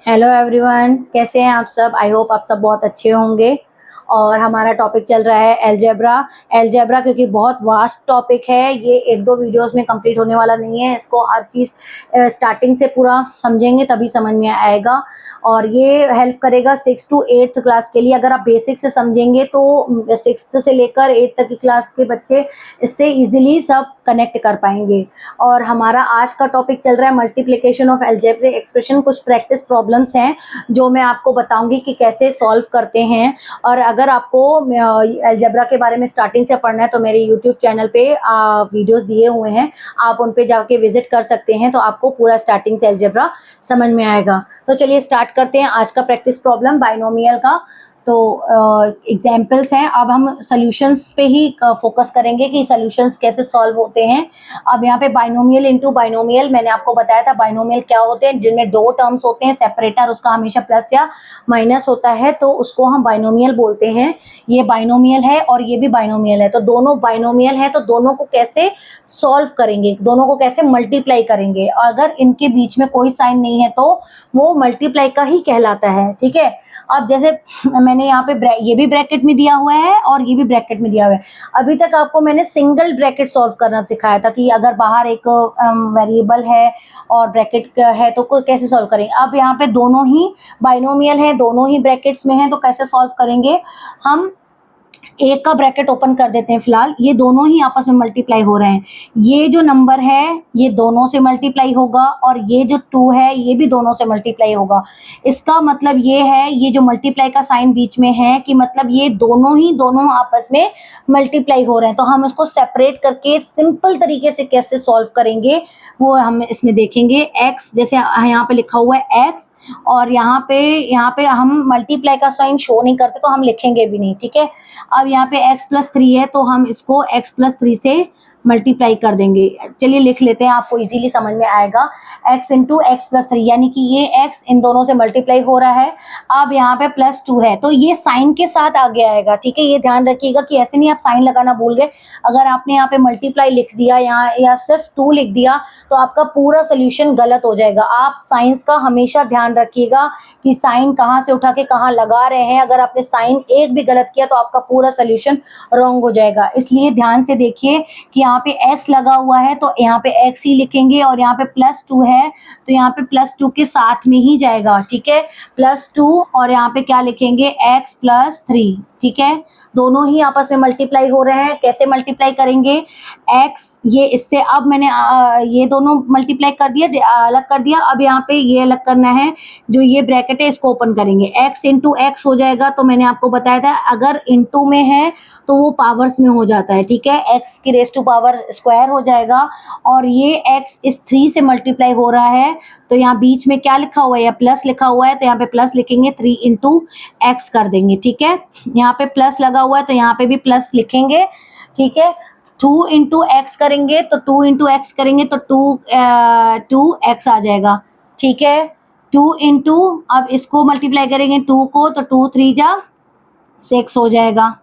Hello everyone, कैसे हैं आप सब। आई होप आप सब बहुत अच्छे होंगे। और हमारा टॉपिक चल रहा है एलजेब्रा। एलजेब्रा क्योंकि बहुत वास्ट टॉपिक है, ये एक दो वीडियोस में कंप्लीट होने वाला नहीं है। इसको हर चीज़ स्टार्टिंग से पूरा समझेंगे तभी समझ में आएगा। और ये हेल्प करेगा 6 to 8th क्लास के लिए। अगर आप बेसिक से समझेंगे तो 6th से लेकर 8th तक की क्लास के बच्चे इससे इजीली सब कनेक्ट कर पाएंगे। और हमारा आज का टॉपिक चल रहा है मल्टीप्लिकेशन ऑफ अलजेब्रिक एक्सप्रेशन। कुछ प्रैक्टिस प्रॉब्लम्स हैं जो मैं आपको बताऊंगी कि कैसे सॉल्व करते हैं। और अगर आपको अलजेब्रा के बारे में स्टार्टिंग से पढ़ना है तो मेरे यूट्यूब चैनल पे वीडियोस दिए हुए हैं, आप उन पे जाके विजिट कर सकते हैं, तो आपको पूरा स्टार्टिंग से अलजेब्रा समझ में आएगा। तो चलिए स्टार्ट करते हैं आज का प्रैक्टिस प्रॉब्लम बाइनोमियल का। तो एग्जाम्पल्स हैं। अब हम सॉल्यूशंस पे ही फोकस करेंगे कि सॉल्यूशंस कैसे सॉल्व होते हैं। अब यहाँ पे बाइनोमियल इनटू बाइनोमियल, मैंने आपको बताया था बाइनोमियल क्या होते हैं, जिनमें दो टर्म्स होते हैं, सेपरेटर उसका हमेशा प्लस या माइनस होता है, तो उसको हम बाइनोमियल बोलते हैं। ये बाइनोमियल है और ये भी बाइनोमियल है, तो दोनों बाइनोमियल है, तो दोनों को कैसे सॉल्व करेंगे, दोनों को कैसे मल्टीप्लाई करेंगे। अगर इनके बीच में कोई साइन नहीं है तो वो मल्टीप्लाई का ही कहलाता है। ठीक है। अब जैसे मैंने यहाँ पे ये भी ब्रैकेट में दिया हुआ है और ये भी ब्रैकेट में दिया हुआ है। अभी तक आपको मैंने सिंगल ब्रैकेट सॉल्व करना सिखाया था कि अगर बाहर एक वेरिएबल है और ब्रैकेट है तो कैसे सॉल्व करें। अब यहाँ पे दोनों ही बाइनोमियल है, दोनों ही ब्रैकेट्स में है, तो कैसे सॉल्व करेंगे। हम एक का ब्रैकेट ओपन कर देते हैं। फिलहाल ये दोनों ही आपस में मल्टीप्लाई हो रहे हैं। ये जो नंबर है ये दोनों से मल्टीप्लाई होगा और ये जो 2 है ये भी दोनों से मल्टीप्लाई होगा। इसका मतलब ये है, ये जो मल्टीप्लाई का साइन बीच में है कि मतलब ये दोनों आपस में मल्टीप्लाई हो रहे हैं। तो हम इसको सेपरेट करके सिंपल तरीके से कैसे सॉल्व करेंगे वो हम इसमें देखेंगे। x जैसे यहाँ पे लिखा हुआ है x, और यहाँ पे हम मल्टीप्लाई का साइन शो नहीं करते तो हम लिखेंगे भी नहीं। ठीक है। अब यहाँ पे x+3 है तो हम इसको x+3 से मल्टीप्लाई कर देंगे। चलिए लिख लेते हैं, आपको इजीली समझ में आएगा। x इंटू x+3 यानी कि ये x इन दोनों से मल्टीप्लाई हो रहा है। अब यहाँ पे +2 है तो ये साइन के साथ आगे आएगा। ठीक है, ये ध्यान रखिएगा कि ऐसे नहीं आप साइन लगाना भूल गए। अगर आपने यहाँ पे मल्टीप्लाई लिख दिया यहाँ या सिर्फ 2 लिख दिया तो आपका पूरा सोल्यूशन गलत हो जाएगा। आप साइंस का हमेशा ध्यान रखिएगा कि साइन कहाँ से उठा के कहाँ लगा रहे हैं। अगर आपने साइन एक भी गलत किया तो आपका पूरा सोल्यूशन रॉन्ग हो जाएगा। इसलिए ध्यान से देखिए कि यहाँ पे x लगा हुआ है तो यहाँ पे x ही लिखेंगे, और यहाँ पे +2 है तो यहाँ पे +2 के साथ में ही जाएगा। ठीक है, +2 और यहाँ पे क्या लिखेंगे x+3। ठीक है, दोनों ही आपस में मल्टीप्लाई हो रहे हैं। कैसे मल्टीप्लाई करेंगे, x ये इससे, अब मैंने ये दोनों मल्टीप्लाई कर दिया, अलग कर दिया। अब यहाँ पे ये अलग करना है, जो ये ब्रैकेट है इसको ओपन करेंगे। x इंटू एक्स हो जाएगा, तो मैंने आपको बताया था अगर इंटू में है तो वो पावर्स में हो जाता है। ठीक है, x की रेस टू पावर स्क्वायर हो जाएगा, और ये x इस 3 से मल्टीप्लाई हो रहा है तो यहाँ बीच में क्या लिखा हुआ है, या प्लस लिखा हुआ है तो यहाँ पे प्लस लिखेंगे, 3 इंटू एक्स कर देंगे। ठीक है, यहाँ पे प्लस लगा हुआ है तो यहाँ पे भी प्लस लिखेंगे। ठीक है, 2 इंटू एक्स करेंगे तो 2 इंटू एक्स करेंगे तो 2 एक्स आ जाएगा। ठीक है, 2 इंटू, अब इसको मल्टीप्लाई करेंगे 2 को तो 2 3 जा 6 हो जाएगा।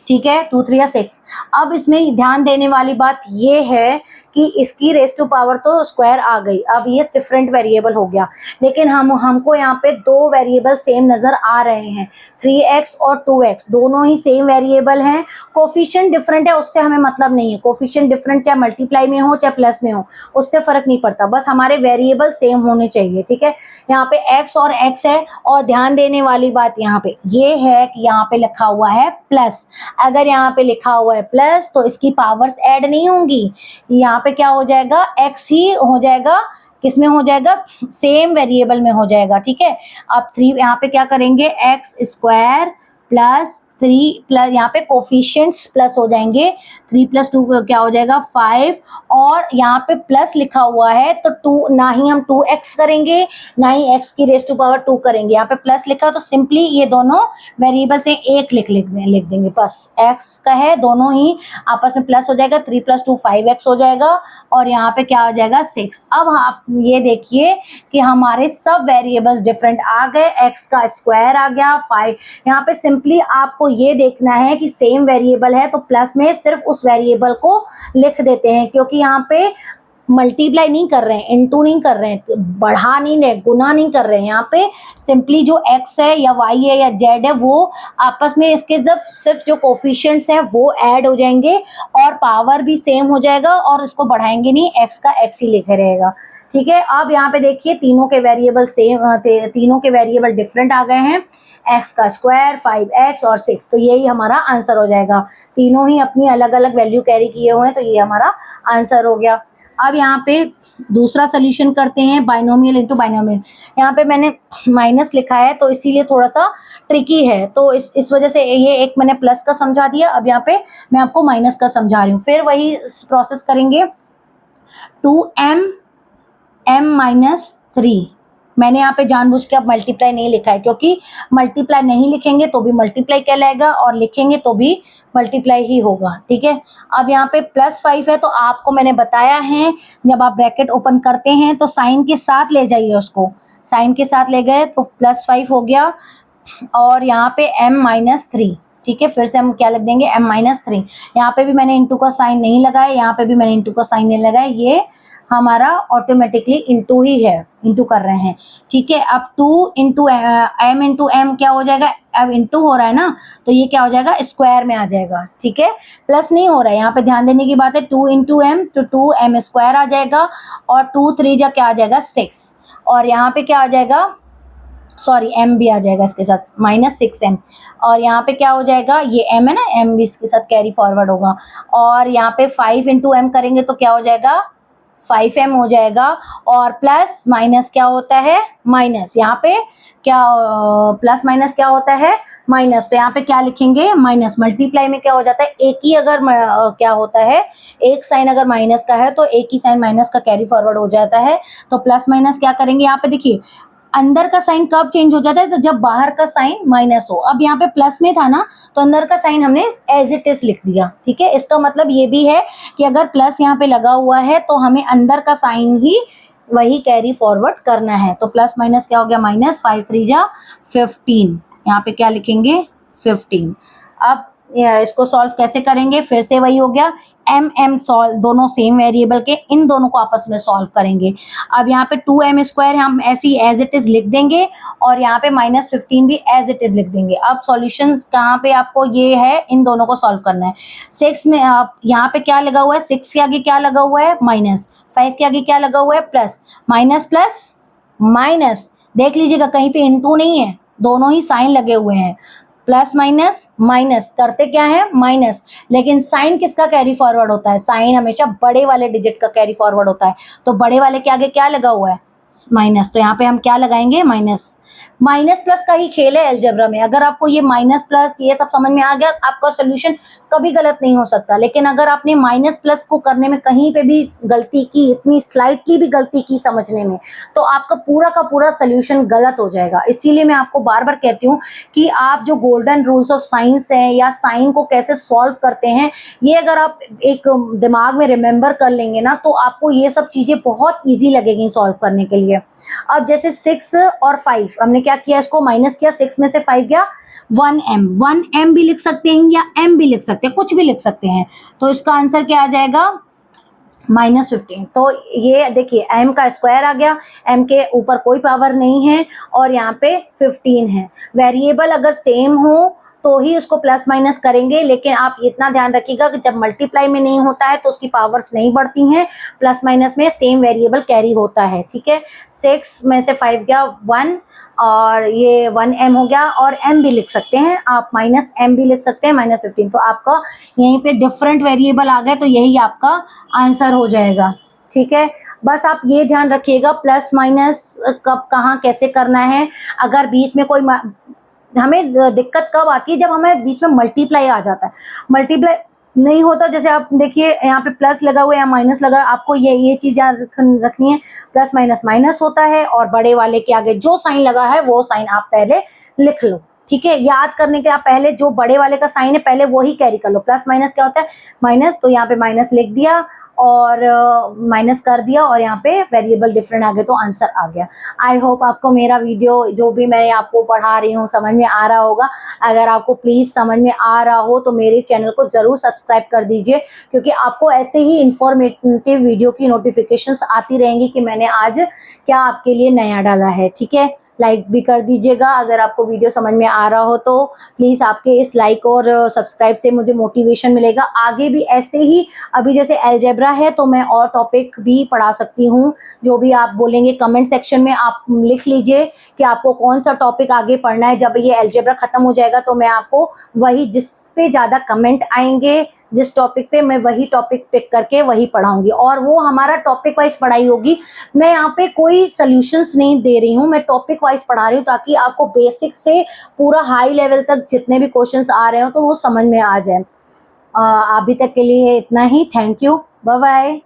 ठीक है, 2 3 या 6। अब इसमें ध्यान देने वाली बात ये है कि इसकी रेस टू पावर तो स्क्वायर आ गई। अब ये डिफरेंट वेरिएबल हो गया, लेकिन हमको यहाँ पे दो वेरिएबल सेम नजर आ रहे हैं, 3x और 2x दोनों ही सेम वेरिएबल हैं। कोफिशिएंट डिफरेंट है उससे हमें मतलब नहीं है। कोफिशिएंट डिफरेंट चाहे मल्टीप्लाई में हो चाहे प्लस में हो, उससे फर्क नहीं पड़ता, बस हमारे वेरिएबल सेम होने चाहिए। ठीक है, यहाँ पे x और x है, और ध्यान देने वाली बात यहाँ पे ये है कि यहाँ पे लिखा हुआ है प्लस। अगर यहाँ पे लिखा हुआ है प्लस तो इसकी पावर्स ऐड नहीं होंगी। यहाँ पे क्या हो जाएगा, x ही हो जाएगा, किसमें हो जाएगा, सेम वेरिएबल में हो जाएगा। ठीक है, अब 3 यहाँ पे क्या करेंगे, x² +3 प्लस यहाँ पे कोफिशिएंट्स प्लस हो जाएंगे, 3 + 2 क्या हो जाएगा 5, और यहाँ पे प्लस लिखा हुआ है तो 2, ना ही हम 2x करेंगे ना ही x की रेस टू पावर 2 करेंगे। यहाँ पे प्लस लिखा है तो सिंपली ये दोनों वेरिएबल से एक लिख देंगे बस। x का है, दोनों ही आपस में प्लस हो जाएगा, 3 + 2 5x हो जाएगा, और यहाँ पे क्या हो जाएगा 6। अब आप ये देखिए कि हमारे सब वेरिएबल्स डिफरेंट आ गए, x का स्क्वायर आ गया 5। यहाँ पे सिंपली आपको ये देखना है कि सेम वेरिएबल है तो प्लस में सिर्फ उस वेरिएबल को लिख देते हैं, क्योंकि यहाँ पे मल्टीप्लाई नहीं कर रहे हैं, इनटू नहीं कर रहे हैं, बढ़ा नहीं रहे, गुना नहीं कर रहे हैं। यहाँ पे सिंपली जो x है या y है या z है वो आपस में इसके जब सिर्फ जो कोफिशिएंट्स हैं वो ऐड हो जाएंगे और पावर भी सेम हो जाएगा और इसको बढ़ाएंगे नहीं, x का x ही लिखे रहेगा। ठीक है, अब यहाँ पे देखिए तीनों के वेरिएबल सेम, तीनों के वेरिएबल डिफरेंट आ गए हैं, x का स्क्वायर, 5x और 6, तो यही हमारा आंसर हो जाएगा। तीनों ही अपनी अलग अलग वैल्यू कैरी किए हुए हैं, तो ये हमारा आंसर हो गया। अब यहाँ पे दूसरा सोल्यूशन करते हैं, बाइनोमियल इनटू बाइनोमियल। यहाँ पे मैंने माइनस लिखा है तो इसीलिए थोड़ा सा ट्रिकी है, तो इस वजह से ये एक मैंने प्लस का समझा दिया, अब यहाँ पे मैं आपको माइनस का समझा रही हूँ। फिर वही प्रोसेस करेंगे, 2m -3। मैंने यहाँ पे जानबूझ के अब मल्टीप्लाई नहीं लिखा है, क्योंकि मल्टीप्लाई नहीं लिखेंगे तो भी मल्टीप्लाई कहलाएगा और लिखेंगे तो भी मल्टीप्लाई ही होगा। ठीक है, अब यहाँ पे +5 है तो आपको मैंने बताया है जब आप ब्रैकेट ओपन करते हैं तो साइन के साथ ले जाइए, उसको साइन के साथ ले गए तो +5 हो गया और यहाँ पे m-3। ठीक है, फिर से हम क्या लिख देंगे, m-3। यहाँ पे भी मैंने इंटू का साइन नहीं लगाया, यहाँ पे भी मैंने इंटू का साइन नहीं लगाया, ये हमारा ऑटोमेटिकली इंटू ही है, इंटू कर रहे हैं। ठीक है, अब 2 इंटू m इंटू m क्या हो जाएगा, अब इंटू हो रहा है ना तो ये क्या हो जाएगा, स्क्वायर में आ जाएगा। ठीक है, प्लस नहीं हो रहा है, यहाँ पे ध्यान देने की बात है, 2 इंटू m तो 2m स्क्वायर आ जाएगा और 2 3 जा क्या आ जाएगा 6, और यहाँ पे क्या आ जाएगा, सॉरी m भी आ जाएगा इसके साथ, -6m, और यहाँ पे क्या हो जाएगा, ये m है ना, m भी इसके साथ कैरी फॉरवर्ड होगा, और यहाँ पे 5 इंटू m करेंगे तो क्या हो जाएगा, 5m हो जाएगा, और प्लस माइनस क्या होता है, माइनस, यहाँ पे क्या प्लस माइनस क्या होता है, माइनस, तो यहाँ पे क्या लिखेंगे, माइनस। मल्टीप्लाई में क्या हो जाता है, एक ही अगर क्या होता है, एक साइन अगर माइनस का है तो एक ही साइन माइनस का कैरी फॉरवर्ड हो जाता है, तो प्लस माइनस क्या करेंगे, यहाँ पे देखिए अंदर का साइन कब चेंज हो जाता है, तो जब बाहर का साइन माइनस हो। अब यहाँ पे प्लस में था ना तो अंदर का साइन हमने एज इट इज लिख दिया। ठीक है, इसका मतलब ये भी है कि अगर प्लस यहाँ पे लगा हुआ है तो हमें अंदर का साइन ही वही कैरी फॉरवर्ड करना है। तो प्लस माइनस क्या हो गया, माइनस, 5 3 जा 15, यहाँ पे क्या लिखेंगे 15। अब इसको सॉल्व कैसे करेंगे, फिर से वही हो गया, m सॉल्व, दोनों सेम वेरिएबल के, इन दोनों को आपस में सॉल्व करेंगे। अब यहाँ पे 2m स्क्वायर हम ऐसे ही एज इट इज लिख देंगे और यहाँ पे -15 भी एज इट इज लिख देंगे। अब सॉल्यूशन कहाँ पे आपको ये है, इन दोनों को सॉल्व करना है। 6 में आप यहाँ पे क्या लगा हुआ है, 6 के आगे क्या लगा हुआ है, माइनस, 5 के आगे क्या लगा हुआ है, प्लस, माइनस प्लस माइनस, देख लीजिएगा कहीं पे इंटू नहीं है, दोनों ही साइन लगे हुए हैं, प्लस माइनस माइनस करते क्या है, माइनस, लेकिन साइन किसका कैरी फॉरवर्ड होता है, साइन हमेशा बड़े वाले डिजिट का कैरी फॉरवर्ड होता है, तो बड़े वाले के आगे क्या लगा हुआ है, माइनस, तो यहाँ पे हम क्या लगाएंगे, माइनस। माइनस प्लस का ही खेल है अलजेब्रा में। अगर आपको ये माइनस प्लस ये सब समझ में आ गया, आपका सोल्यूशन कभी गलत नहीं हो सकता। लेकिन अगर आपने माइनस प्लस को करने में कहीं पे भी गलती की, इतनी स्लाइटली भी गलती की समझने में, तो आपका पूरा का पूरा सोल्यूशन गलत हो जाएगा। इसीलिए मैं आपको बार बार कहती हूँ कि आप जो गोल्डन रूल्स ऑफ साइंस है या साइन को कैसे सॉल्व करते हैं, ये अगर आप एक दिमाग में रिमेंबर कर लेंगे ना, तो आपको ये सब चीजें बहुत ईजी लगेगी सॉल्व करने के लिए। अब जैसे 6 और 5 हमने क्या किया, इसको माइनस किया, 6 में से 5 गया 1m भी लिख सकते हैं या m भी लिख सकते हैं, कुछ भी लिख सकते हैं। तो इसका आंसर क्या आ जाएगा, -15। तो ये देखिए m का स्क्वायर आ गया, m के ऊपर कोई पावर नहीं है और यहाँ पे 15 है। वेरिएबल अगर सेम हो तो ही उसको प्लस माइनस करेंगे, लेकिन आप इतना ध्यान रखिएगा कि जब मल्टीप्लाई में नहीं होता है तो उसकी पावर्स नहीं बढ़ती हैं, प्लस माइनस में सेम वेरिएबल कैरी होता है। ठीक है, 6 में से 5 गया 1 और ये 1m हो गया, और m भी लिख सकते हैं आप, -m भी लिख सकते हैं, -15। तो आपका यहीं पे डिफरेंट वेरिएबल आ गए तो यही आपका आंसर हो जाएगा। ठीक है, बस आप ये ध्यान रखिएगा प्लस माइनस कब कहाँ कैसे करना है। अगर बीच में कोई हमें दिक्कत कब आती है, जब हमें बीच में मल्टीप्लाई आ जाता है, मल्टीप्लाई नहीं होता, जैसे आप देखिए यहाँ पे प्लस लगा हुआ है या माइनस लगा, आपको ये चीज याद रखनी है, प्लस माइनस माइनस होता है और बड़े वाले के आगे जो साइन लगा है वो साइन आप पहले लिख लो। ठीक है, याद करने के आप पहले जो बड़े वाले का साइन है पहले वो ही कैरी कर लो। प्लस माइनस क्या होता है, माइनस, तो यहाँ पे माइनस लिख दिया और माइनस कर दिया और यहाँ पे वेरिएबल डिफरेंट आ गया तो आंसर आ गया। आई होप आपको मेरा वीडियो जो भी मैं आपको पढ़ा रही हूँ समझ में आ रहा होगा। अगर आपको प्लीज समझ में आ रहा हो तो मेरे चैनल को जरूर सब्सक्राइब कर दीजिए, क्योंकि आपको ऐसे ही इंफॉर्मेटिव वीडियो की नोटिफिकेशंस आती रहेंगी कि मैंने आज क्या आपके लिए नया डाला है। ठीक है, लाइक भी कर दीजिएगा अगर आपको वीडियो समझ में आ रहा हो तो। प्लीज आपके इस लाइक और सब्सक्राइब से मुझे मोटिवेशन मिलेगा आगे भी ऐसे ही। अभी जैसे अलजेब्रा है तो मैं और टॉपिक भी पढ़ा सकती हूँ, जो भी आप बोलेंगे कमेंट सेक्शन में आप लिख लीजिए कि आपको कौन सा टॉपिक आगे पढ़ना है। जब ये अलजेब्रा खत्म हो जाएगा तो मैं आपको वही, जिस पे ज्यादा कमेंट आएंगे जिस टॉपिक पे, मैं वही टॉपिक पिक करके वही पढ़ाऊंगी और वो हमारा टॉपिक वाइज पढ़ाई होगी। मैं यहाँ पे कोई सॉल्यूशंस नहीं दे रही हूँ, मैं टॉपिक वाइज पढ़ा रही हूँ ताकि आपको बेसिक से पूरा हाई लेवल तक जितने भी क्वेश्चंस आ रहे हो तो वो समझ में आ जाए। अभी तक के लिए इतना ही। Thank you, bye bye.